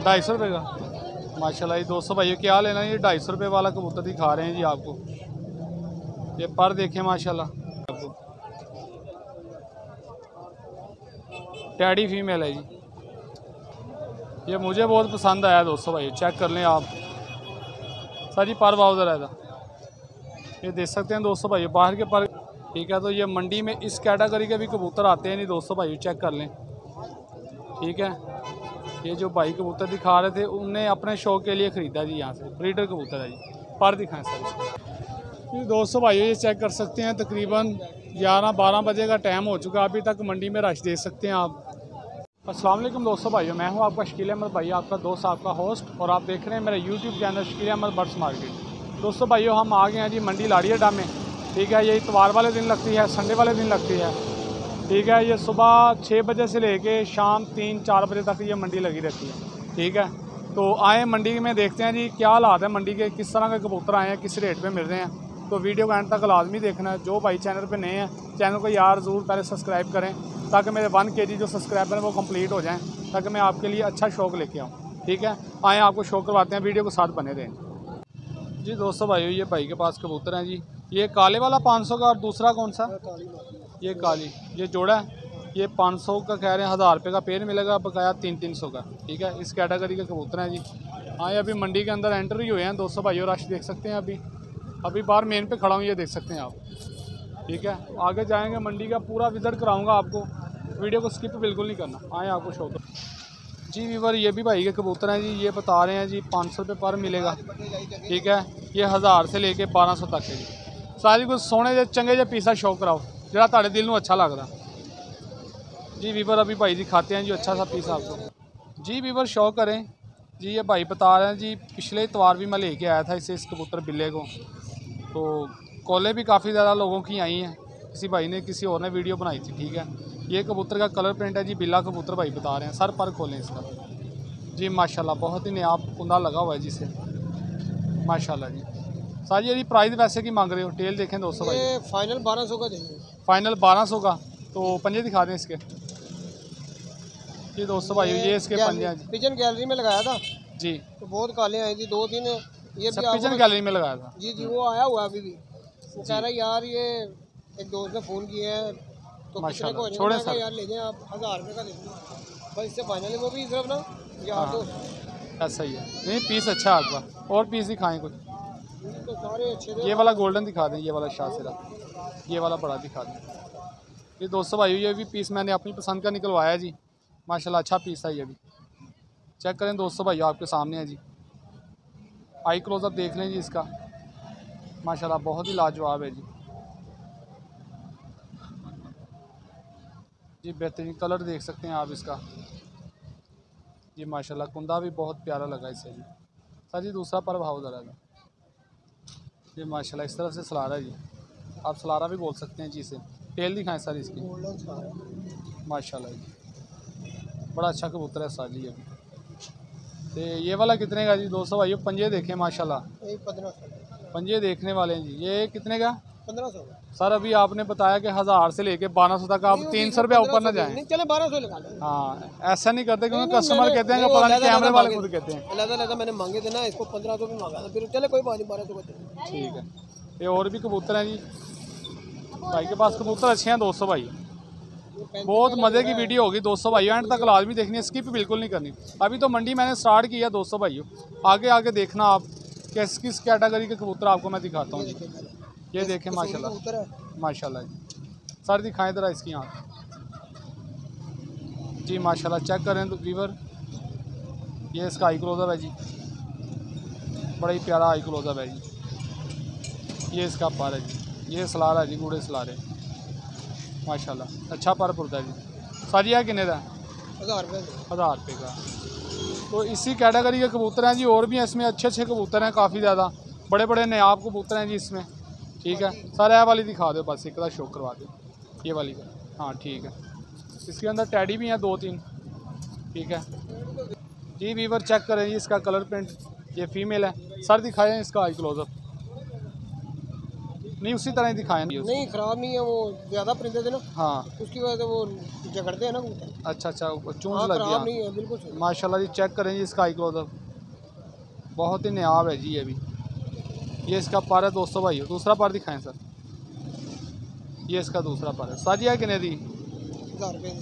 250 रुपये का माशाल्लाह। ये दोस्तों भाइयों क्या लेना है, ये 250 रुपये वाला कबूतर दिखा रहे हैं जी आपको। ये पर देखें माशाल्लाह आपको, टैडी फीमेल है जी। ये मुझे बहुत पसंद आया दोस्तों भाई, चेक कर लें आप। सर जी पर बाउजर है था, ये देख सकते हैं दोस्तों भाई बाहर के पर। ठीक है, तो ये मंडी में इस कैटेगरी के भी कबूतर आते हैं नहीं दोस्तों भाई, चेक कर लें। ठीक है, ये जो भाई कबूतर दिखा रहे थे उनने अपने शौक के लिए ख़रीदा जी, यहाँ से ब्रीडर कबूतर है जी। पर दिखाएं सर जी दोस्तों भाई, ये चेक कर सकते हैं तकरीबन 11-12 बजे का टाइम हो चुका है, अभी तक मंडी में रश देख सकते हैं आप। अस्सलाम वालेकुम दोस्तों भाइयों, मैं हूं आपका शकील अहमद भाई, आपका दोस्त, आपका होस्ट, और आप देख रहे हैं मेरा YouTube channel Shakeel Ahmed birds market. दोस्तों भाइयों हम आ गए हैं जी मंडी लाड़ी अड्डा में। ठीक है, ये इतवार वाले दिन लगती है, संडे वाले दिन लगती है। ठीक है, ये सुबह 6 बजे से लेके शाम 3-4 बजे तक ये मंडी लगी रहती है। ठीक है, तो आए मंडी में देखते हैं जी क्या हालात है मंडी के, किस तरह के कबूतर आए हैं, किस रेट पर मिल रहे हैं। तो वीडियो का एंड तक लाजमी देखना है। जो भाई चैनल पे नए हैं, चैनल को यार ज़रूर पहले सब्सक्राइब करें, ताकि मेरे 1 kg जो सब्सक्राइबर हैं वो कंप्लीट हो जाएं, ताकि मैं आपके लिए अच्छा शौक लेके आऊँ। ठीक है, आएँ आपको शौक करवाते हैं, वीडियो को साथ बने रहें जी। दोस्तों भाइयों ये भाई के पास कबूतर हैं जी। ये काले वाला 500 का, और दूसरा कौन सा? ये काली, ये जोड़ा है, ये 500 का कह रहे हैं, 1000 रुपये का पेड़ मिलेगा, बकाया 300-300 का। ठीक है, इस कैटेगरी के कबूतर हैं जी। आए अभी मंडी के अंदर एंटर ही हुए हैं दोस्तों भाइयों, रश देख सकते हैं। अभी बाहर मेन पे खड़ा हूँ, ये देख सकते हैं आप। ठीक है, आगे जाएंगे, मंडी का पूरा विजिट कराऊंगा आपको, वीडियो को स्किप बिल्कुल नहीं करना। आए आपको शो दो जी व्यूवर। ये भी भाई के कबूतर हैं जी, ये बता रहे हैं जी 500 रुपये पर मिलेगा। ठीक है, ये 1000 से लेके 1200 तक है जी। सारी कुछ सोने जे चंगे जे पीसा शौक कराओ, जरा ताड़े दिल में अच्छा लगता जी व्यूवर। अभी भाई दिखाते हैं जी अच्छा सा पीस आपको जी व्यूवर, शौक करें जी। ये भाई बता रहे हैं जी, पिछले इतवार भी मैं लेके आया था इस कबूतर बिल्ले को, तो कॉलें भी काफ़ी ज़्यादा लोगों की आई हैं, किसी भाई ने किसी और ने वीडियो बनाई थी। ठीक है, ये कबूतर का कलर प्रिंट है जी, बिल्ला कबूतर भाई बता रहे हैं। सर पर खोलें इसका जी, माशाल्लाह बहुत ही नया कुंदा लगा हुआ है जिसे, माशाल्लाह जी। सारी यदि प्राइस वैसे की मांग रहे हो, टेल देखें दोस्तों भाई, फाइनल 1200 का देंगे। फाइनल 1200 का। तो पंजे दिखा दें इसके जी दोस्तों भाई, ये इसके पंजे हैं। पिजन गैलरी में लगाया था जी, तो बहुत काले आई थी, 2-3 ये भी पिजन गैलरी में लगाया था जी। वो आया हुआ अभी भी, वो कह रहा है यार ये एक दोस्त ने फ़ोन किया है तो कितने को छोड़े सर यार, ले जाएं आप, 1000 रुपये का दे दूँ बस, इससे फाइनली वो भी सिर्फ ना यार तो ऐसा ही है। नहीं पीस अच्छा है आपका, और पीस दिखाएं कुछ तो सारे अच्छे। ये वाला गोल्डन दिखा दें, ये वाला शाहसिरा, ये वाला बड़ा दिखा दें। ये दोस्तों भाई ये भी पीस मैंने अपनी पसंद का निकलवाया जी, माशाल्लाह अच्छा पीस है ये भी। चेक करें दोस्तों भाई, आपके सामने है जी। आई क्लोजअप देख लें जी इसका, माशाल्लाह बहुत ही लाजवाब है जी। जी बेहतरीन कलर देख सकते हैं आप इसका जी, माशाल्लाह कुंदा भी बहुत प्यारा लगा इससे जी। सर जी दूसरा पर भाव ज़रा जी, माशाल्लाह इस तरफ से सलारा है जी, आप सलारा भी बोल सकते हैं जी इसे। टेल दिखाएं सर इसकी, माशाल्लाह जी बड़ा अच्छा कबूतर है सर जी। अभी तो ये वाला कितने का जी दोस्तों भाई? पंजे देखें माशाल्लाह, 1500 पंजे देखने वाले हैं जी। ये कितने का? 1500 सर अभी आपने बताया कि 1000 से लेके 1200 तक, आप 300 रुपया ऊपर ना जाएं। चले 1200 लगा लें। हाँ ऐसा नहीं करते, क्योंकि कस्टमर कहते हैं कि पता नहीं कैमरे वाले खुद कहते हैं। अलग मैंने मांगे थे ना, इसको 1500 भी मांगा था, फिर चले कोई बात नहीं 1200 का। ठीक है, ये और भी कबूतर हैं जी भाई के पास, कबूतर अच्छे हैं दोस्तों भाई। बहुत मज़े की वीडियो होगी दोस्तों भाई, एंड तक लाजमी देखनी है, स्किप बिल्कुल नहीं करनी। अभी तो मंडी मैंने स्टार्ट किया दोस्तों भाइयों, आगे आगे देखना आप किस किस कैटेगरी के कबूतर आपको मैं दिखाता हूँ जी। ये देखें माशाल्लाह, माशाल्लाह जी। सर दिखाएं ज़रा इसकी आँख जी, माशाल्लाह चेक करें तो वीवर। ये इसका आई क्लोजअप है जी, बड़ा ही प्यारा आई क्लोजअप है जी। ये इसका पर है जी, ये सलार है जी, गूढ़े सलारे, माशाल्लाह अच्छा पर पुरता है जी। सारी है किन्ने का? 1000 रुपये का। तो इसी कैटेगरी के कबूतर हैं जी, और भी हैं इसमें अच्छे अच्छे कबूतर हैं, काफ़ी ज़्यादा बड़े बड़े नयाब कबूतर हैं जी इसमें। ठीक है सर, ये वाली दिखा दो बस, एक शो करवा दो ये वाली का। हाँ ठीक है, इसके अंदर टैडी भी हैं 2-3। ठीक है जी वीवर, चेक करें जी इसका कलर प्रिंट, ये फीमेल है। सर दिखाएं इसका आई क्लोजअप, नहीं उसी तरह ही दिखाएं। नहीं ख़राब नहीं है, वो ज़्यादा परिंदे थे ना, हाँ उसकी वजह से वो जकड़ते हैं ना कबूतर। अच्छा अच्छा, चूंज हाँ, लग खराब नहीं गया है, बिल्कुल सही। माशाल्लाह जी। चेक करें जी इसका आई क्लोजर, बहुत ही नायाब है जी ये भी। ये इसका पर है दोस्तों भाई। दूसरा पर दिखाएं सर, ये इसका दूसरा पर है। सर जी है कितने दी? 1000 रुपये दे।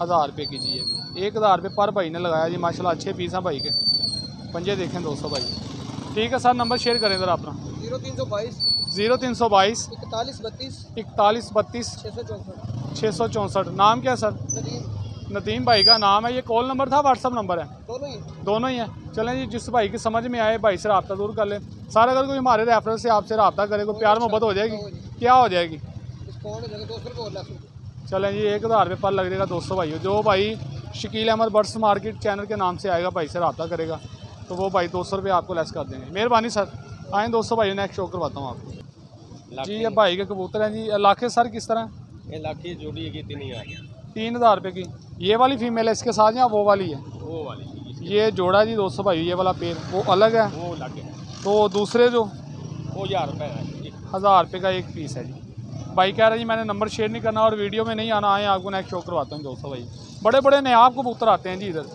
1000 रुपये की जी। ये भी 1000 रुपये पर भाई ने लगाया जी माशाल्लाह। अच्छे पीस हैं भाई के, पंजे देखें दोस्तों भाई। ठीक है सर, नंबर शेयर करें इधर अपना। 0322 0322 41 32 41 32 664। 664। नाम क्या है सर? नदीम। नदीम भाई का नाम है। ये कॉल नंबर था, व्हाट्सअप नंबर है? दोनों ही। दोनों ही हैं। चलें जी, जिस भाई की समझ में आए भाई से रब्ता दूर कर लें। सर अगर कोई हमारे रेफरेंस से आपसे रब्ता करे, कोई प्यार मोहब्बत हो जाएगी? क्या हो जाएगी? डिस्काउंट हो जाएगा 200 रुपये और लग। चलें जी, 1000 रुपये पर लग जाएगा दोस्तों भाई। जो भाई Shakeel Ahmed birds market channel के नाम से आएगा, भाई से रब्ता करेगा, तो वो भाई 200 रुपये आपको लेस कर देंगे। मेहरबानी सर। आएँ दोस्तों भाई, नेक्स्ट शो करवाता हूँ आपको जी। ये भाई के कबूतर हैं जी। लाखे सर किस तरह? ये लाठी जोड़ी है कि 3000 रुपये की। ये वाली फीमेल है इसके साथ या वो वाली है? वो वाली। ये जोड़ा जी दोस्तों भाई। ये वाला पेड़ वो अलग है, वो अलग है। तो दूसरे जो वो 1000 रुपये है। 1000 रुपये का एक पीस है जी। भाई कह रहा है जी मैंने नंबर शेयर नहीं करना और वीडियो में नहीं आना। आए आपको नेक्स्ट शो करवाता हूँ दोस्तों भाई। बड़े बड़े नायाब कबूतर आते हैं जी इधर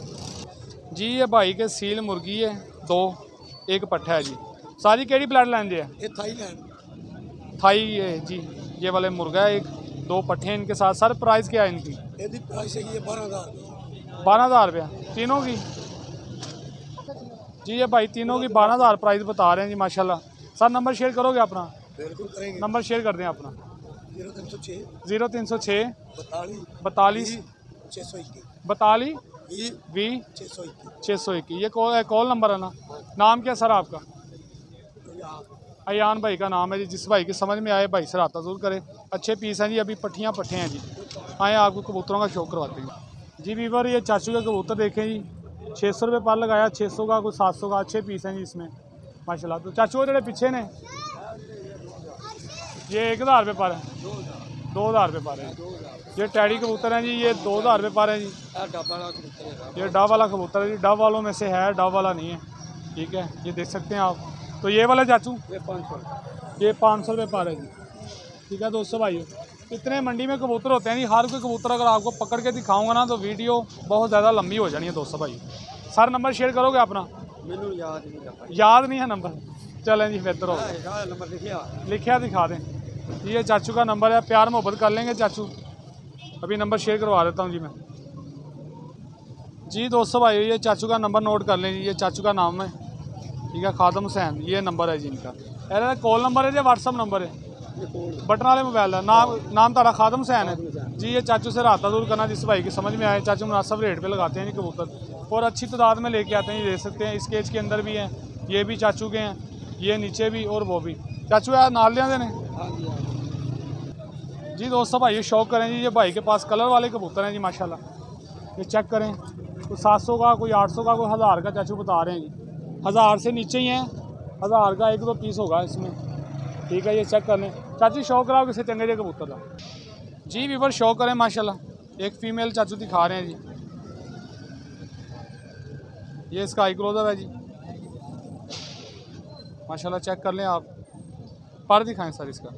जी। ये भाई के सील मुर्गी है 2, एक पट्ठा है जी। सारी केड़ी ब्लड लाइन है? ये थाईलैंड। थाई है जी। ये वाले मुर्गा है एक, 2 पट्ठे हैं इनके साथ। सर प्राइस क्या है इनकी? यदि प्राइस है ये 12,000। 12,000 रुपया तीनों की जी। ये भाई तीनों की 12,000 प्राइस बता रहे हैं जी माशाल्लाह। सर नंबर शेयर करोगे अपना? बिल्कुल करेंगे। नंबर शेयर कर दें अपना। 0306 0306 42 42 621 20 621। 621। ये कॉल नंबर है ना? नाम क्या सर आपका? अयान भाई का नाम है जी। जिस भाई की समझ में आए भाई से रब्ता ज़रूर करें। अच्छे पीस हैं जी, अभी पट्ठियाँ पट्ठे हैं जी। आए आपको कबूतरों का शौक करवाते हैं जी। वीवर ये चाचू के कबूतर देखें जी, 600 रुपये पर लगाया, 600 का कोई 700 का। अच्छे पीस हैं जी इसमें माशाल्लाह। तो चाचू जो पीछे ने ये 1000 रुपये पर है, 2000 रुपये पर है। ये टैडी कबूतर हैं जी, ये 2000 रुपये पर है जी। ये डव वाला कबूतर है जी। डव वालों में से है, डव वाला नहीं है। ठीक है, ये देख सकते हैं आप। तो ये वाला चाचू ये 500। ये 500 रुपये पर है जी। ठीक है दोस्तों भाइयों, इतने मंडी में कबूतर होते हैं जी। हर कोई कबूतर अगर आपको पकड़ के दिखाऊंगा ना तो वीडियो बहुत ज़्यादा लंबी हो जानी है दोस्तों भाई। सर नंबर शेयर करोगे अपना? मैनू याद नहीं है नंबर? चलें जी बेहतर हो, नंबर लिखिया दिखा दें। ये चाचू का नंबर है, प्यार मोहब्बत कर लेंगे चाचू। अभी नंबर शेयर करवा देता हूँ जी मैं जी। दोस्तों भाई ये चाचू का नंबर नोट कर लें जी। ये चाचू का नाम है, ठीक है, खादम हुसैन। ये नंबर है जी इनका। अरे कॉल नंबर है जी, व्हाट्सअप नंबर है? बटन वाले मोबाइल है। नाम तारा खादम हुसैन है जी। ये चाचू से रब्ता दूर करना जिस भाई की समझ में आए। चाचू मुनासिब रेट पे लगाते हैं जी कबूतर और अच्छी तादाद में लेके आते हैं। ये देख सकते हैं इस केज के अंदर भी हैं, ये भी चाचू के हैं, ये नीचे भी और वो भी। चाचू यार नाल लिया देने जी। दोस्तों भाई ये शौक करें जी। ये भाई के पास कलर वाले कबूतर हैं जी माशाल्लाह। ये चेक करें, कोई 700 का, कोई 800 का, कोई 1000 का चाचू बता रहे हैं जी। 1000 से नीचे ही हैं, 1000 का 1-2 पीस होगा इसमें। ठीक है, ये चेक कर लें। चाचू शौक कराओ किसी चंगे जे कबूतर का जी। वीवर शौक करें माशाल्लाह। एक फीमेल चाचू दिखा रहे हैं जी। ये इसका आई क्लोजर है जी माशाल्लाह। चेक कर लें आप। पर दिखाएं सर इसका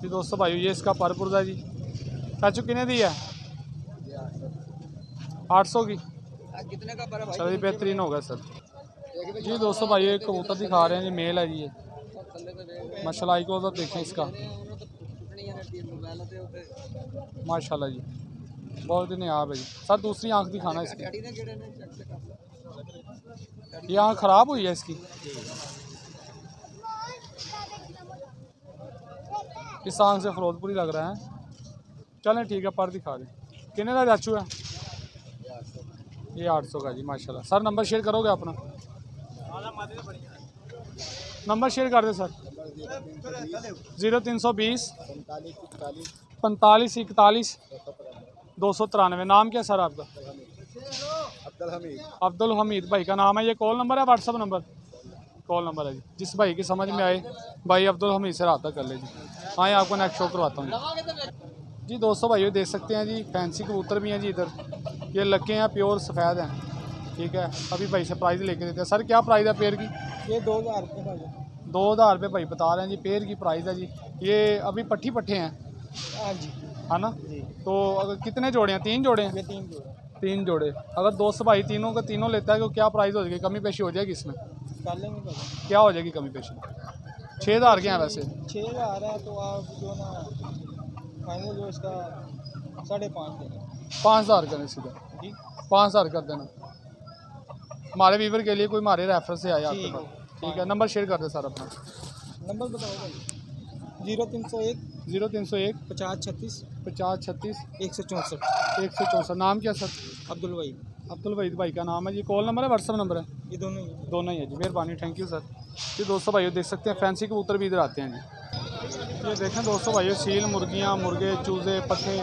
जी। दोस्तों भाई ये इसका पर पुर्जा जी। चाचू कितने दी है? 800 की। कितने का पर है भाई? चलो जी बेहतरीन होगा सर जी। दोस्तों भाई ये कबूतर दिखा रहे हैं जी, मेल है जी ये माशाल्लाह। आई क्लोजर देखें इसका माशाल्लाह जी, बहुत ही नायाब है जी। सर दूसरी आंख दिखाना इसकी। ये आंख ख़राब हुई है इसकी। इस आंख से फिरोजपुरी लग रहा है। चलें ठीक है, पर दिखा दें। कितने का चाचू है? ये 800 का जी माशाल्लाह। सर नंबर शेयर करोगे अपना? नंबर शेयर कर दे सर। 0320 45 41 293। नाम क्या सर आपका? अब्दुल हमीद भाई का नाम है। ये कॉल नंबर है, व्हाट्सअप नंबर? कॉल नंबर है जी। जिस भाई की समझ में आए भाई अब्दुल हमीद से रब्ता कर ले जी। आए आपको नेक्स्ट शो करवाता हूँ जी। दोस्तों भाई देख सकते हैं जी, फैंसी कबूतर भी हैं जी इधर। ये लगे हैं, प्योर सफ़ेद हैं। ठीक है, अभी भाई से प्राइस लेके देते हैं। सर क्या प्राइस है पेयर की? ये 2000 रुपये भाई। 2000 रुपये भाई बता रहे हैं जी पेयर की प्राइस है जी। ये अभी पट्ठे हैं? हाँ जी। है ना। जी तो अगर कितने जोड़े हैं? 3 जोड़े हैं। ये 3 जोड़े 3 जोड़े। अगर दोस्त भाई तीनों का तीनों लेता है तो क्या प्राइस हो जाएगी? कमी पेशी हो जाएगी इसमें? कर लेंगे पता क्या हो जाएगी कमी पेशी? 6,000 के हैं वैसे। 6,000 है तो आप जो ना फाइनल जो इसका 5.5 देना 5,000 करें सीधा। जी 5,000 कर देना हमारे वीवर के लिए, कोई हमारे रेफर से आया आपके ठीक पास। ठीक है, नंबर शेयर कर दे सर अपना। नंबर बताओ भाई 0301 0301 50 36 50 36 164 164। नाम क्या सर? अब्दुल भाई अब्दुल वहीद भाई का नाम है जी। कॉल नंबर है, व्हाट्सअप नंबर है? ये दोनों ही दोनों ही है जी। मेहरबानी, थैंक यू सर। जी दोस्तों भाइयों देख सकते हैं फैंसी कबूतर भी इधर आते हैं जी। ये देखें दोस्तों भाइयों, सील मुर्गियाँ, मुर्गे, चूज़े, पट्टे,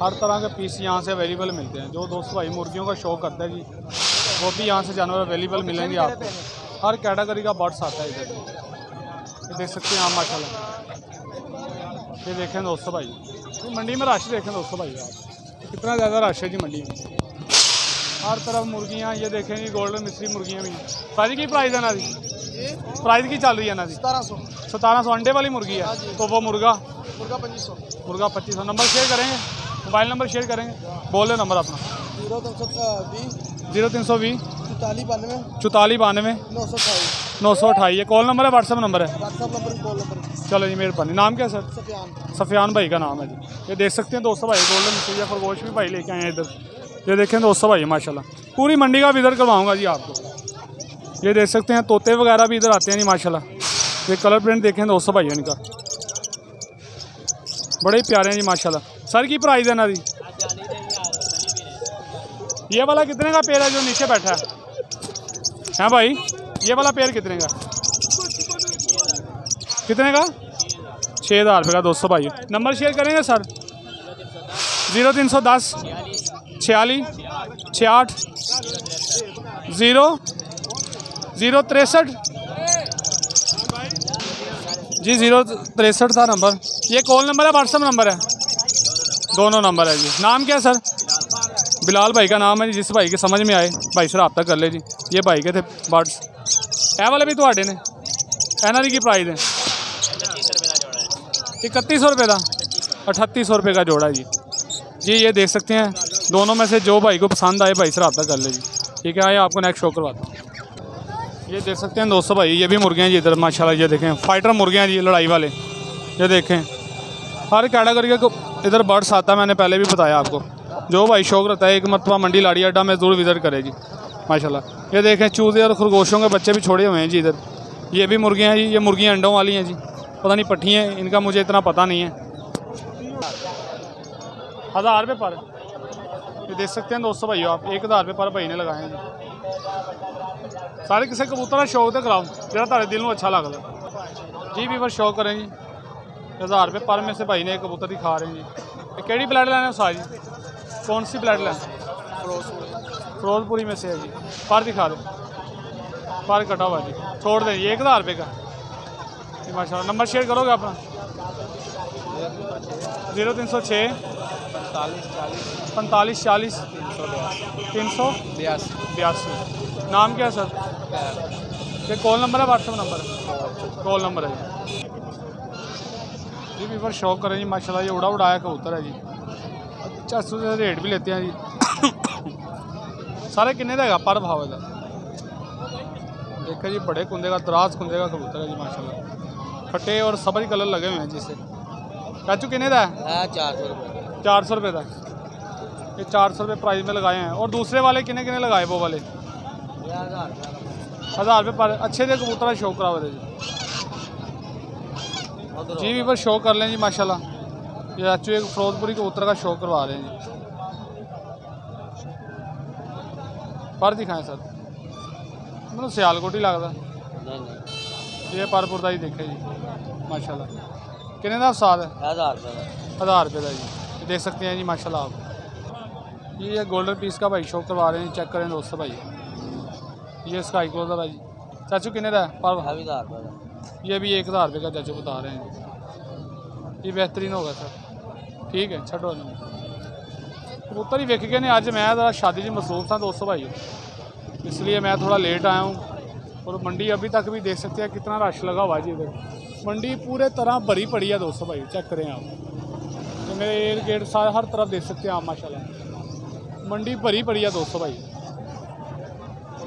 हर तरह के पीस यहाँ से अवेलेबल मिलते हैं। जो दोस्तों भाई मुर्गियों का शौक करता है जी, वो भी यहाँ से जानवर अवेलेबल मिलेंगे आपको। हर कैटेगरी का बर्ड्स आता है इधर। ये देख सकते हैं आप माशाल्लाह। ये देखें दोस्तों भाई, ये मंडी में रश देखें दोस्तों भाई आप, कितना ज़्यादा रश है जी मंडी में। हर तरफ मुर्गियाँ, ये देखें जी गोल्डन मिस्री मुर्गियाँ भी हैं। सारी की प्राइस है ना जी? प्राइस की चल रही है ना जी? 1700 अंडे वाली मुर्गी है। तो वो मुर्गा 2500 मुर्गा 2500। नंबर शेयर करेंगे? मोबाइल नंबर शेयर करेंगे? बोले नंबर अपना। 0320 44 92 928। ये कॉल नंबर है, व्हाट्सअप नंबर है? WhatsApp number call number. चलो जी मेहरबानी। नाम क्या है सर? सफियान सफियान भाई का नाम है जी। ये देख सकते हैं दोस्तों भाई, गोल्डन मिस्री खरगोश भी भाई लेके आए हैं इधर। ये देखें दोस्तों भाई माशाल्लाह, पूरी मंडी का विज़िट करवाऊंगा जी आपको। ये देख सकते हैं तोते वगैरह भी इधर आते हैं जी माशाल्लाह। ये कलर प्रिंट देखें दोस्तों भाई इनका, बड़े ही प्यारे हैं जी माशाल्लाह। सर की प्राइस है ना जी? ये वाला कितने का पेड़ है जो नीचे बैठा है भाई? ये वाला पेड़ कितने का? कितने का? 6,000 रुपये का दोस्तों भाई। नंबर शेयर करेंगे सर? 0310 46 68 063 जी। 063 था नंबर। ये कॉल नंबर है, व्हाट्सअप नंबर है? दोनों नंबर है जी। नाम क्या है सर? बिलाल भाई का नाम है जी। जिस भाई के समझ में आए भाई से रब्ता कर ले जी। ये भाई के थे बर्ड्स। ए वाले भी थोड़े ने? एना की प्राइस है 3100 रुपये का, 3800 रुपये का जोड़ा जी। जी ये देख सकते हैं, दोनों में से जो भाई को पसंद आए भाई से रब्ता कर ले जी। ठीक है, आइए आपको नेक्स्ट शो करवाता हूँ। ये देख सकते हैं दोस्तों भाई, ये भी मुर्गियाँ जी इधर माशाल्लाह। ये देखें फाइटर मुर्गियाँ जी, लड़ाई वाले। ये देखें हर कैटेगरी का इधर बर्ड्स आता है, मैंने पहले भी बताया आपको। जो भाई शौक रहता है एक मरतबा मंडी लाड़ी अड्डा में ज़रूर विज़िट करे जी माशाल्लाह। ये देखें चूज़े और खरगोशों के बच्चे भी छोड़े हुए हैं जी इधर। ये भी मुर्गियाँ हैं जी, ये मुर्गियाँ अंडों वाली हैं जी। पता नहीं पट्टी हैं, इनका मुझे इतना पता नहीं है। 1000 रुपये पर। ये देख सकते हैं दोस्तों भाई आप, 1000 रुपये पर भाई ने लगाए हैं जी। सारे किसी कबूतर का शौक तो कराओ जो तेरे दिल में अच्छा लगता जी। भी बस शौक करें जी। 1000 रुपये पर में से भाई ने एक कबूतर दिखा रहे हैं जी। केड़ी ब्लड लाइन है सारी? कौन सी ब्लड लाइन? फिरोजपुरी में से है जी। पर दिखा दे, पर कटा हुआ जी। छोड़ दें ये 1000 रुपये का जी माशाल्लाह। नंबर शेयर करोगे अपना? 0306 45 40 382। नाम क्या है सर? ये कॉल नंबर है, व्हाट्सअप नंबर है? कॉल नंबर है जी। भी पर शौक करें जी माशाल्लाह। ये उड़ा उड़ाया कबूतर है जी। 400 से रेट भी लेते हैं जी। सारे किन्ने का पर भाव है? देखो जी बड़े कुंदे का, दराज कुंदे का कबूतर है जी माशाल्लाह। फटे और सबर कलर लगे हुए हैं जिससे। चाचू किन्ने का है? 400 रुपये का। ये 400 रुपये प्राइस में लगाए हैं। और दूसरे वाले किन्ने किन्ने लगाए? वो वाले 1000 रुपये पर। अच्छे से कबूतर का शौक करा हुआ जी। भी पर शौक कर लें जी माशाल्लाह। ये चाचू एक फिरोजपुरी कबूतर का शौक करवा रहे हैं जी। पर दिखाएं सर? मतलब सियालकोट ही लगता ये परपुर का ही देखे जी माशाल्लाह। कितने का साथ है? 1000 रुपये का जी। देख सकते हैं जी माशाल्लाह आप। ये गोल्डन पीस का भाई शौक करवा रहे हैं। चेक करें दोस्तों भाई, ये स्काई क्लोज है भाई। चाचू कितने का है पर? ये भी 1000 रुपये का चाचू बता रहे हैं। ये बेहतरीन होगा सर। ठीक है छो कबूतर ही वेख के नहीं। अज मैं ज़रा शादी जी मसरूफ था दोस्तों भाई, इसलिए मैं थोड़ा लेट आया हूँ। और मंडी अभी तक भी देख सकते हैं कितना रश लगा हुआ है जी इधर। मंडी पूरे तरह भरी पड़ी है दोस्तों भाई, चेक करें आप। तो मेरे एयर गेट सारे हर तरफ देख सकते हैं आप माशाल्लाह। मंडी भरी पड़ी है दोस्तों भाई,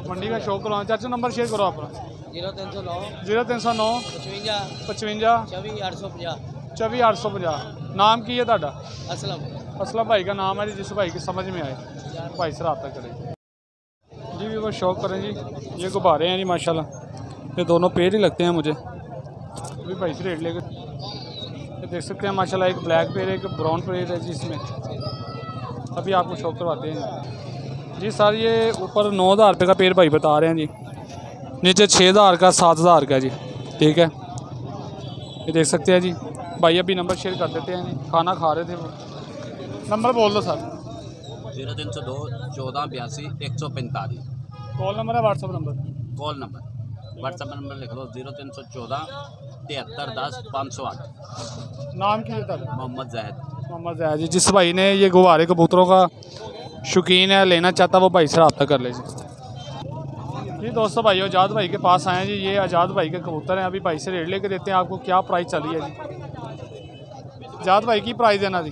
मंडी का शौक करवाना। चाचा नंबर शेयर करो अपना। 0309 0309 55 55 24 850 24 850। नाम की है ਤੁਹਾਡਾ? असलम। असलम भाई का नाम है जी, जिस भाई की समझ में आए भाई से रब्ता करें जी। भी वो शौक करें जी। ये गुब्बारे हैं जी माशाल्लाह, ये दोनों पेड़ ही लगते हैं मुझे। अभी भाई से रेट लेकर ये देख सकते हैं माशाल्लाह, एक ब्लैक पेड़ है, एक ब्राउन पेड़ है जी इसमें। अभी आपको शौक करवाते हैं जी सर। ये ऊपर 9,000 रुपये का पेड़ भाई बता रहे हैं जी, नीचे 6,000 का 7,000 का जी, ठीक है। ये देख सकते हैं जी भाई। अभी नंबर शेयर कर देते हैं जी, खाना खा रहे थे वो। नंबर बोल दो सर। 0302 14 82 145। कॉल नंबर है, WhatsApp number? Call number, WhatsApp number लिख लो 0314 73 10 508। नाम की है मोहम्मद जाहिद। मोहम्मद ज़ैद जी। जिस भाई ने ये गुब्बारे कबूतरों का शौकीन है, लेना चाहता वो भाई से रब्ता कर ले जी। दोस्तों भाई आज़ाद भाई के पास आए हैं जी। ये आज़ाद भाई के कबूतर हैं। अभी भाई से रेट लेके देते हैं आपको, क्या प्राइस चल रही है जी। आज़ाद भाई की प्राइस देना जी?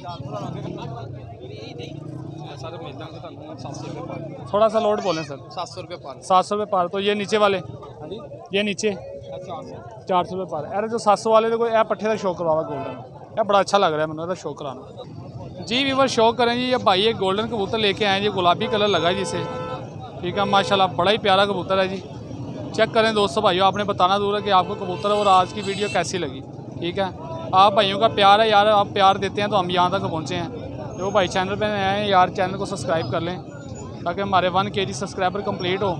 थोड़ा सा लोड बोलें सर। 700 रुपये पर। 700 रुपये पार। तो ये नीचे वाले, ये नीचे 400 रुपये पार। अरे जो 700 वाले देखो, यह पट्ठे का शौक करवावा गोल्डन, यह बड़ा अच्छा लग रहा है मैंने शौक कराना जी। व्यूअर शौक करें जी। ये भाई एक गोल्डन कबूतर लेके आए जी, गुलाबी कलर लगा जी इसे, ठीक है माशाल्लाह। बड़ा ही प्यारा कबूतर है जी। चेक करें दोस्तों भाइयों, आपने बताना दूर है कि आपको कबूतर और आज की वीडियो कैसी लगी, ठीक है। आप भाइयों का प्यार है यार, आप प्यार देते हैं तो हम यहाँ तक पहुँचे हैं। जो भाई चैनल पे आए हैं यार, चैनल को सब्सक्राइब कर लें ताकि हमारे 1 kg सब्सक्राइबर कंप्लीट हो,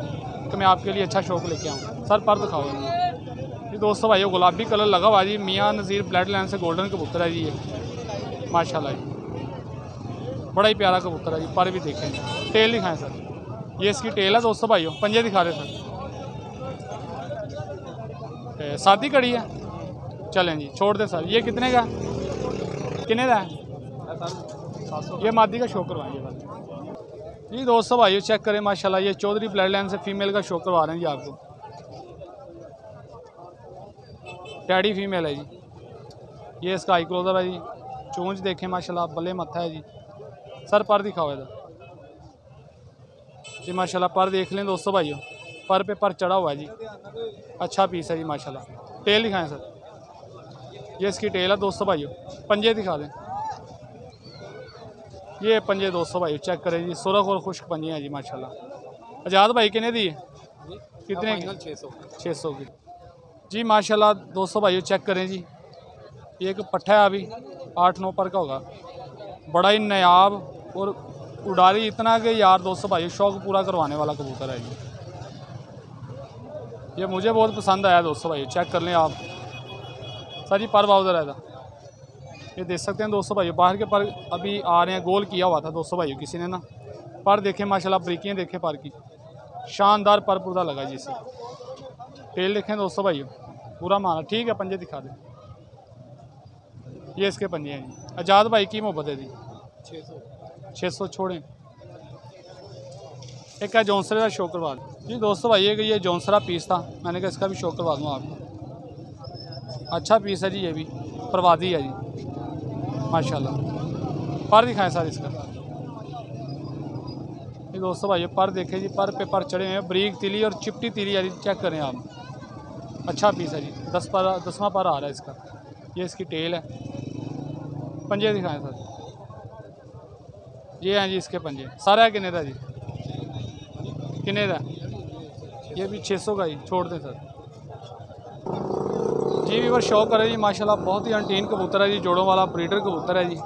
तो मैं आपके लिए अच्छा शौक लेके आऊँ। सर पर दिखाओ जी। दोस्तों भाइयों गुलाबी कलर लगा हुआ जी, मियाँ नज़ीर ब्लड लाइन से गोल्डन कबूतर है जी ये माशाल्लाह जी। बड़ा ही प्यारा कबूतर है जी। पर भी देखें, टेल दिखाएं सर। ये इसकी टेल है दोस्तों भाइयों। पंजे दिखा रहे सर। शादी कड़ी है, चलें जी छोड़ दे सर। ये कितने का, कितने का है? ये मादी का शौक करवाएंगे जी। दोस्तों भाइयों चेक करें माशाल्लाह, ये चौधरी ब्लड लाइन से फीमेल का शौक करवा रहे हैं जी आपको। टैडी फीमेल है जी। ये इसका आई क्लोजर है जी। चूंच देखें माशाल्लाह, बल्ले मत्था है जी। सर पर दिखाओ इधर जी माशाल्लाह। पर देख लें दोस्तों भाइयों, पर पे पर चढ़ा हुआ है जी। अच्छा पीस है जी माशाल्लाह। टेल दिखाएं सर। ये इसकी टेल है दोस्तों भाइयों। पंजे दिखा दें। ये पंजे दोस्तों भाई चेक करें जी, सुरख और खुश्क पंजे हैं जी माशाल्लाह। आज़ाद भाई कितने दिए? कितने? 600 की जी माशाल्लाह। दोस्तों भाई चेक करें जी, एक पट्ठा है अभी 8-9 पर का होगा, बड़ा ही नायाब और उड़ारी इतना कि यार दोस्तों भाई शौक पूरा करवाने वाला कबूतर है जी। ये मुझे बहुत पसंद आया दोस्तों भाई, चेक कर लें आप। सर जी पर बाउजर है था, ये देख सकते हैं दोस्तों भाई। बाहर के पर अभी आ रहे हैं, गोल किया हुआ था दोस्तों भाई किसी ने ना। पर देखें माशाल्लाह, ब्रिकियाँ देखें पर की, शानदार पर पूरा लगा जी इसे। टेल देखें दोस्तों भाई, पूरा माना, ठीक है। पंजे दिखा दें। ये इसके पंजे हैं जी। आज़ाद भाई की मोहब्बत है जी। 600 छोड़ें। एक है जौनसरे का शो करवा दें जी दोस्तों भाई। ये जौनसरा पीस था, मैंने कहा इसका भी शो करवा दूँ आपको। अच्छा पीस है जी, ये भी परवादी है जी माशाल्लाह। पर दिखाएं सर इसका। ये दोस्तों भाई पर देखें जी, पर पे पर चढ़े हैं, ब्रीक तिली और चिपटी तिली है जी। चेक करें आप, अच्छा पीस है जी। 10वां पर आ रहा है इसका। ये इसकी टेल है। पंजे दिखाएं सर। ये हैं जी इसके पंजे। सारा है किन्ने का जी? किन्ने का? ये भी 600 का ही, छोड़ दें सर जी। भी शौक करे जी माशाल्लाह, बहुत ही अंटीन कबूतर है जी, जोड़ों वाला ब्रीडर कबूतर है जी,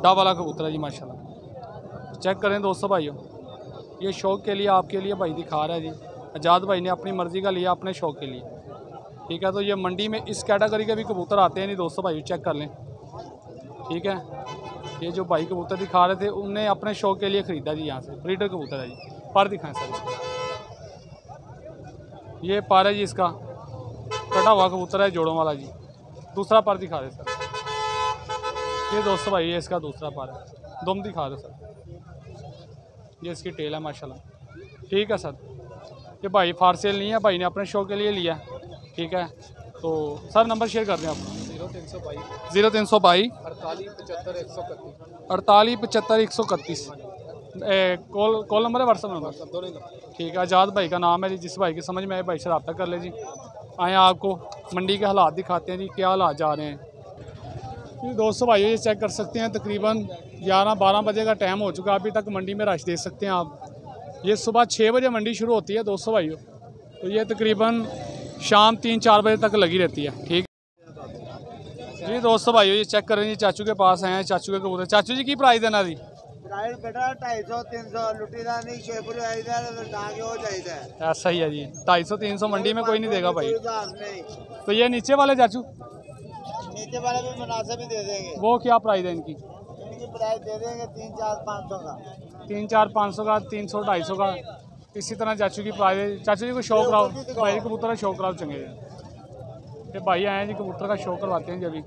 डा वाला कबूतर है जी माशाल्लाह। चेक करें दोस्तों भाइयों, ये शौक के लिए आपके लिए भाई दिखा रहा है जी। आज़ाद भाई ने अपनी मर्ज़ी का लिया, अपने शौक के लिए, ठीक है। तो ये मंडी में इस कैटेगरी के भी कबूतर आते हैं नहीं दोस्तों भाई, चेक कर लें, ठीक है। ये जो भाई कबूतर दिखा रहे थे, उनने अपने शौक के लिए ख़रीदा जी यहाँ से, ब्रीडर कबूतर है जी। पर दिखाएँ सर। ये पर है जी इसका, कटा हुआ कबूतर है जोड़ों वाला जी। दूसरा पर दिखा रहे सर। ये दोस्तों भाई ये इसका दूसरा पर है, दुम दिखा रहे सर। ये इसकी टेल है माशाल्लाह, ठीक है सर। ये भाई फार सेल नहीं है, भाई ने अपने शो के लिए लिया, ठीक है। तो सर नंबर शेयर कर दें आप। 0322 48 75 131 कॉल नंबर है, व्हाट्सअप नंबर। ठीक है, आज़ाद भाई का नाम है जी। जिस भाई की समझ में आए भाई से रब्ता कर ले जी। आए आपको मंडी के हालात दिखाते हैं जी, क्या हालात जा रहे हैं जी। दोस्तों भाइयों ये चेक कर सकते हैं, तकरीबन 11-12 बजे का टाइम हो चुका है, अभी तक मंडी में रश देख सकते हैं आप। ये सुबह 6 बजे मंडी शुरू होती है दोस्तों भाइयों, तो ये तकरीबन शाम 3-4 बजे तक लगी रहती है। ठीक जी दोस्तों भाइयों ये चेक करें जी, चाचू के पास आए हैं, चाचू के कबूतर। चाचू जी की प्राइस देना जी? प्राइस बेटा 250-300 लुटी का नहीं, शेपुर ऐसा ही है जी, 250-300 मंडी में कोई नहीं देगा भाई। नहीं। तो ये नीचे वाले चाचू, नीचे वाले भी मुनासिब ही दे देंगे। वो क्या प्राइस है इनकी? इनकी प्राइस दे देंगे 3-4-500 का, 3-4-500 का, 300-250 का, इसी तरह चाचू की प्राइस है। चाचू जी को शौक कराओ भाई, कबूतर का शौक कराओ चंगे। ये भाई आए हैं जी, कबूतर का शौक करवाते हैं जी अभी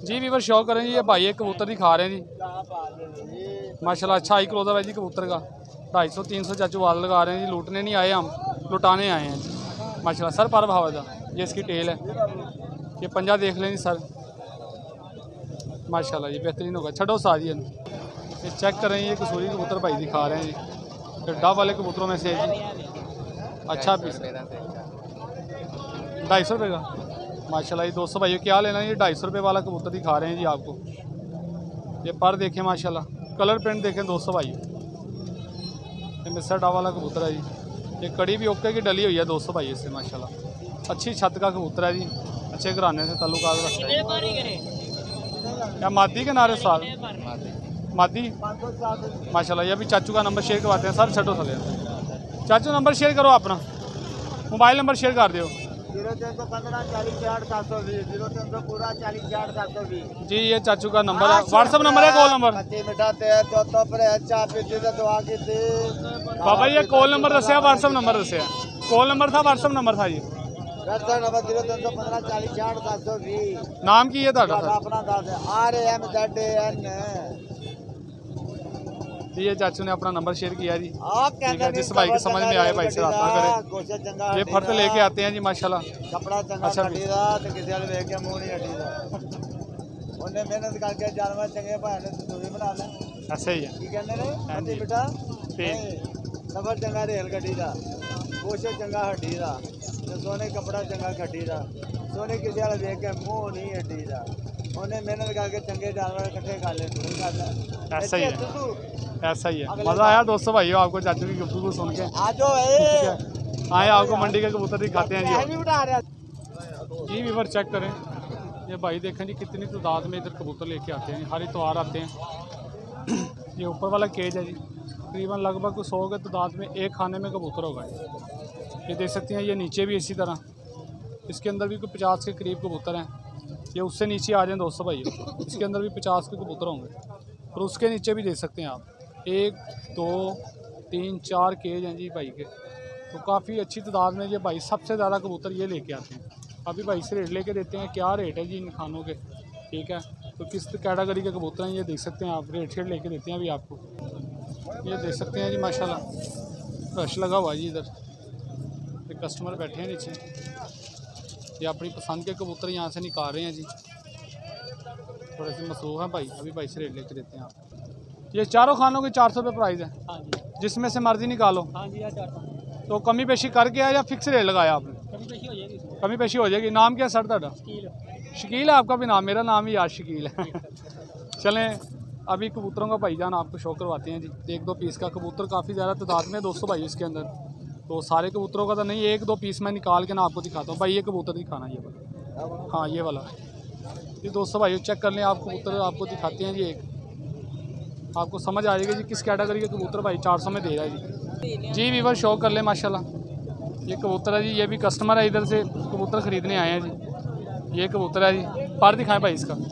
जी। वीवर शौक करें जी, ये भाई एक कबूतर दिखा रहे हैं जी माशाल्लाह। अच्छा हाई क्लोजअप है जी कबूतर का। 250-300 चाचू वाद लगा रहे हैं जी। लूटने नहीं आए हम, लुटाने आए हैं जी माशाल्लाह। सर पर भाव था, ये इसकी टेल है, ये पंजा देख लें जी सर माशाल्लाह, ये बेहतरीन होगा। छड़ो साजी ये चेक करें, ये कसूरी कबूतर भाई दिखा रहे हैं जी। तो डब वाले कबूतरों में से जी अच्छा पीस 250 रुपये का माशाल्लाह। ये 200 भाई क्या लेना है, ये 250 रुपये वाला कबूतर दिखा रहे हैं जी आपको। ये पर देखें माशाल्लाह, कलर प्रिंट देखें 200 भाई। ये मिस्टर डा वाला कबूतर है जी। ये कड़ी भी ओके की डली हुई है 200 भाई इससे माशाल्लाह। अच्छी छत का कबूतर है जी, अच्छे घराने से ताल्लुकात रखता है। क्या मादी के नारे साल मादी माशाल्लाह। ये अभी चाचू का नंबर शेयर करवाते हैं सर। छठो थले चाचू नंबर शेयर करो अपना, मोबाइल नंबर शेयर कर दो। 0315 40 0300 पूरा 40 720 जी। ये चाचू का नंबर है, व्हाट्सअप नंबर है, कॉल नंबर बाबा। ये कॉल नंबर दसिया, व्हाट्सअप नंबर दसिया। कॉल नंबर था, व्हाट्सअप नंबर था जी। नंबर 0315 40 720। नाम की है ਤੁਹਾਡਾ? अपना RAMZAN। ये चाचू ने अपना नंबर शेयर किया जी। ठीक है, जिस भाई की समझ में आए भाई से रब्ता करें। ये फर्द लेके आते हैं जी माशाल्लाह। कपड़ा चंगा अच्छा हड्डीदा ते किसी वाले देख के मुंह नहीं हड्डीदा। ਉਹਨੇ ਮਿਹਨਤ ਕਰਕੇ ਜਾਨਵਰ ਚੰਗੇ ਭਾਣੇ ਤੇ ਦੂਰੀ ਬਣਾ ਲੈ। ऐसा ही है ਕੀ ਕਹਿੰਦੇ ਨੇ ਹਾਂਜੀ। ਬੇਟਾ ਤੇ ਸਫਰ ਚੰਗਾ ਰੇਲ ਗੱਡੀ ਦਾ, ਕੋਸ਼ੇ ਚੰਗਾ ਹੱਡੀ ਦਾ, ਤੇ ਸੋਨੇ ਕਪੜਾ ਚੰਗਾ ਗੱਡੀ ਦਾ। ਸੋਨੇ ਕਿਸੇ ਵਾਲੇ ਦੇਖ ਕੇ ਮੂੰਹ ਨਹੀਂ ਹੱਡੀ ਦਾ। ਉਹਨੇ ਮਿਹਨਤ ਕਰਕੇ ਚੰਗੇ ਜਾਨਵਰ ਇਕੱਠੇ ਕਰ ਲਏ। ਤੂੰ ਕਰ ਲੈ। ऐसा ही है, ऐसा ही है। मज़ा आया दोस्तों भाइयों आपको चाचू की गुफ्तगू सुन के? आजो आए आपको मंडी के कबूतर दिखाते हैं जी। उठा रहा जी वीवर चेक करें, ये भाई देखें जी कितनी तादाद में इधर कबूतर लेके आते हैं, हर इतवार आते हैं। ये ऊपर वाला केज है जी, तकरीबन लगभग 100 के तादाद में एक खाने में कबूतर होगा। ये देख सकते हैं, ये नीचे भी इसी तरह, इसके अंदर भी कोई 50 के करीब कबूतर हैं। ये उससे नीचे आ जाएँ दोस्तों भाई, इसके अंदर भी 50 के कबूतर होंगे। और उसके नीचे भी देख सकते हैं आप, 1 2 3 4 केज हैं जी भाई के। तो काफ़ी अच्छी तादाद में ये भाई सबसे ज़्यादा कबूतर ये लेके आते हैं। अभी भाई से रेट लेके देते हैं, क्या रेट है जी इन खानों के। ठीक है, तो किस कैटेगरी के कबूतर हैं ये देख सकते हैं आप, रेट शेट लेके देते हैं अभी आपको। ये देख सकते हैं जी माशाल्लाह, रश लगा हुआ है जी इधर, ये कस्टमर बैठे हैं नीचे, ये अपनी पसंद के कबूतर यहाँ से निकाल रहे हैं जी। थोड़े से मसरूफ़ हैं भाई, अभी भाई से रेट लेके देते हैं आप। ये चारों खानों के 400 रुपये प्राइस है। हाँ जी, जिसमें से मर्जी निकालो। हाँ जी, 400। तो कमी पेशी करके आया या फिक्स रेट लगाया आपने? कमी पेशी हो जाएगी। कमी पेशी हो जाएगी। नाम क्या सर ਤੁਹਾਡਾ? शकील है आपका भी नाम? मेरा नाम ही यार शकील है। चलें अभी कबूतरों का भाईजान आपको शो करवाते हैं जी। 1-2 पीस का कबूतर काफ़ी ज़्यादा तादाद में 200 भाई इसके अंदर, तो सारे कबूतरों का तो नहीं, 1-2 पीस मैं निकाल के ना आपको दिखाता हूँ भाई। ये कबूतर दिखाना ये वाला, हाँ ये वाला, ये 200 भाई चेक कर लें आप। कबूतर आपको दिखाते हैं जी, एक आपको समझ आ जाएगी जी किस कैटेगरी के कबूतर भाई 400 में दे रहा है जी। जी वीवर शो कर लें माशाल्लाह। ये कबूतर है जी, ये भी कस्टमर है इधर से कबूतर ख़रीदने आए हैं जी। ये कबूतर है जी, पर दिखाएं भाई इसका जी।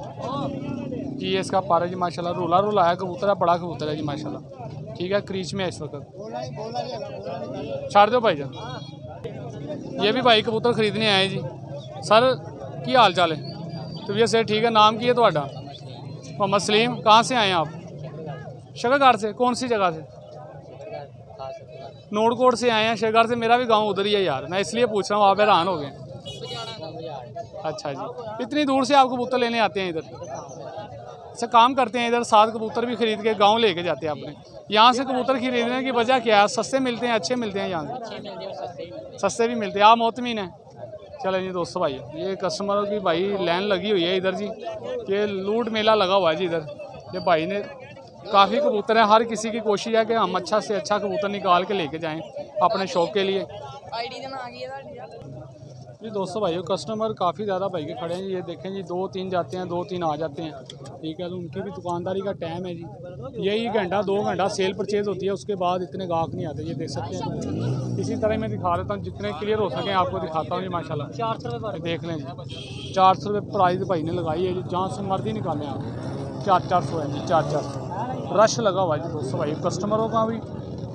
ये इसका पर है जी माशाल्लाह, रोला रोला आया कबूतर है, बड़ा कबूतर है जी माशाल्लाह। ठीक है, क्रीच में है इस वक्त। छाड़ दो भाईजान। ये भी भाई कबूतर ख़रीदने आए जी। सर की हाल चाल है? तबीयत से ठीक है। नाम की है ਤੁਹਾਡਾ? मोहम्मद सलीम। कहाँ से आए हैं आप? शकरगढ़ से। कौन सी जगह से? नोटकोट से आए हैं। शकरगढ़ से मेरा भी गांव उधर ही है यार, मैं इसलिए पूछ रहा हूँ, आप हैरान हो गए। अच्छा जी, इतनी दूर से आप कबूतर लेने आते हैं इधर? अच्छा, काम करते हैं इधर, 7 कबूतर भी खरीद के गांव लेके जाते हैं आपने। यहाँ से कबूतर खरीदने की वजह क्या है? सस्ते मिलते हैं, अच्छे मिलते हैं यहाँ से? सस्ते भी मिलते हैं। आप मोतमीन हैं? चलें जी दोस्तों भाई, ये कस्टमरों की भाई लाइन लगी हुई है इधर जी, ये लूट मेला लगा हुआ है जी इधर। ये भाई ने काफ़ी कबूतर हैं, हर किसी की कोशिश है कि हम अच्छा से अच्छा कबूतर निकाल के लेके जाएं अपने शौक़ के लिए। जी दोस्तों भाइयों, कस्टमर काफ़ी ज़्यादा भाई के खड़े हैं। ये देखें जी, 2-3 जाते हैं, 2-3 आ जाते हैं, ठीक है। तो उनकी भी दुकानदारी का टाइम है जी, यही घंटा 2 घंटा सेल परचेज़ होती है, उसके बाद इतने गाहक नहीं आते। ये देख सकते हैं, इसी तरह मैं दिखा देता हूँ, जितने क्लियर हो सकें आपको दिखाता हूँ जी। माशाल्लाह 400 रुपये देख लें जी, 400 रुपये प्राइस भाई ने लगाई है जी, जहाँ से मर्जी निकालें आप। 400 है जी, 400 रश लगा हुआ है जी दोस्तों भाई, कस्टमरों का भी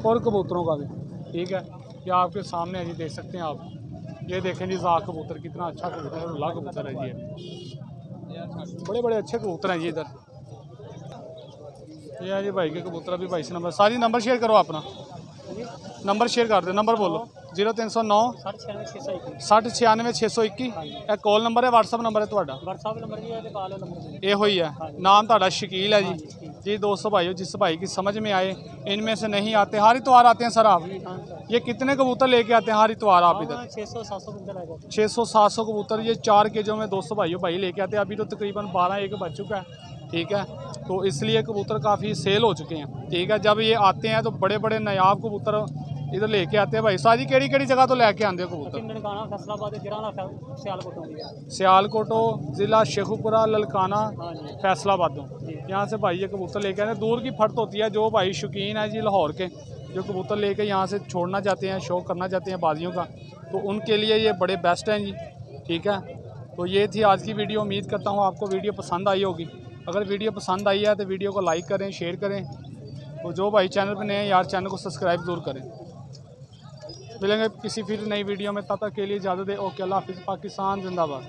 और कबूतरों का भी, ठीक है। ये आपके सामने है जी, देख सकते हैं आप। ये देखें जी, ज़ा कबूतर कितना अच्छा कबूतर है, रुला कबूतर है जी, बड़े बड़े अच्छे कबूतर हैं जी इधर। ये है जी भाई के कबूतर भी। भाई से नंबर, सारी नंबर शेयर करो अपना, नंबर शेयर कर दो, नंबर बोलो। 0309 60 96 621 ਇਹ कॉल नंबर है, व्हाट्सअप नंबर है ਤੁਹਾਡਾ? व्हाट्सअप नंबर भी है ते कॉल नंबर भी। ਇਹੋ ही है। नाम ਤੁਹਾਡਾ शकील है जी। जी दोस्तों भाइयों, जिस भाई की समझ में आए, इनमें से नहीं आते, हर इतवार आते हैं सर आप? ये कितने कबूतर लेके आते हैं हर इतवार आप इधर? 600-700 कबूतर आएगा। 600-700 कबूतर ये 4 केजों में दोस्तों भाइयों भाई लेके आते हैं। अभी तो तकरीबन 12-1 बज चुका है, ठीक है। तो इसलिए कबूतर काफ़ी सेल हो चुके हैं, ठीक है। जब ये आते हैं तो बड़े बड़े नायाब कबूतर इधर लेके आते हैं भाई। साजी केड़ी जगह तो लैके आते हो कबूतर? सियालकोटो ज़िला शेखुपुरा, ललकाना, फैसलाबादों, यहाँ से भाई ये कबूतर लेके आते हैं। दूर की फर्क होती है, जो भाई शौकीन है जी लाहौर के, जो कबूतर लेके यहाँ से छोड़ना चाहते हैं, शौक़ करना चाहते हैं बाजियों का, तो उनके लिए ये बड़े बेस्ट हैं जी, ठीक है। तो ये थी आज की वीडियो। उम्मीद करता हूँ आपको वीडियो पसंद आई होगी। अगर वीडियो पसंद आई है तो वीडियो को लाइक करें, शेयर करें। तो जो भाई चैनल पर नए हैं यार, चैनल को सब्सक्राइब ज़रूर करें। मिलेंगे किसी फिर नई वीडियो में, तब तक के लिए इजाज़त दें। ओके, अल्लाह हाफ़िज़। पाकिस्तान जिंदाबाद।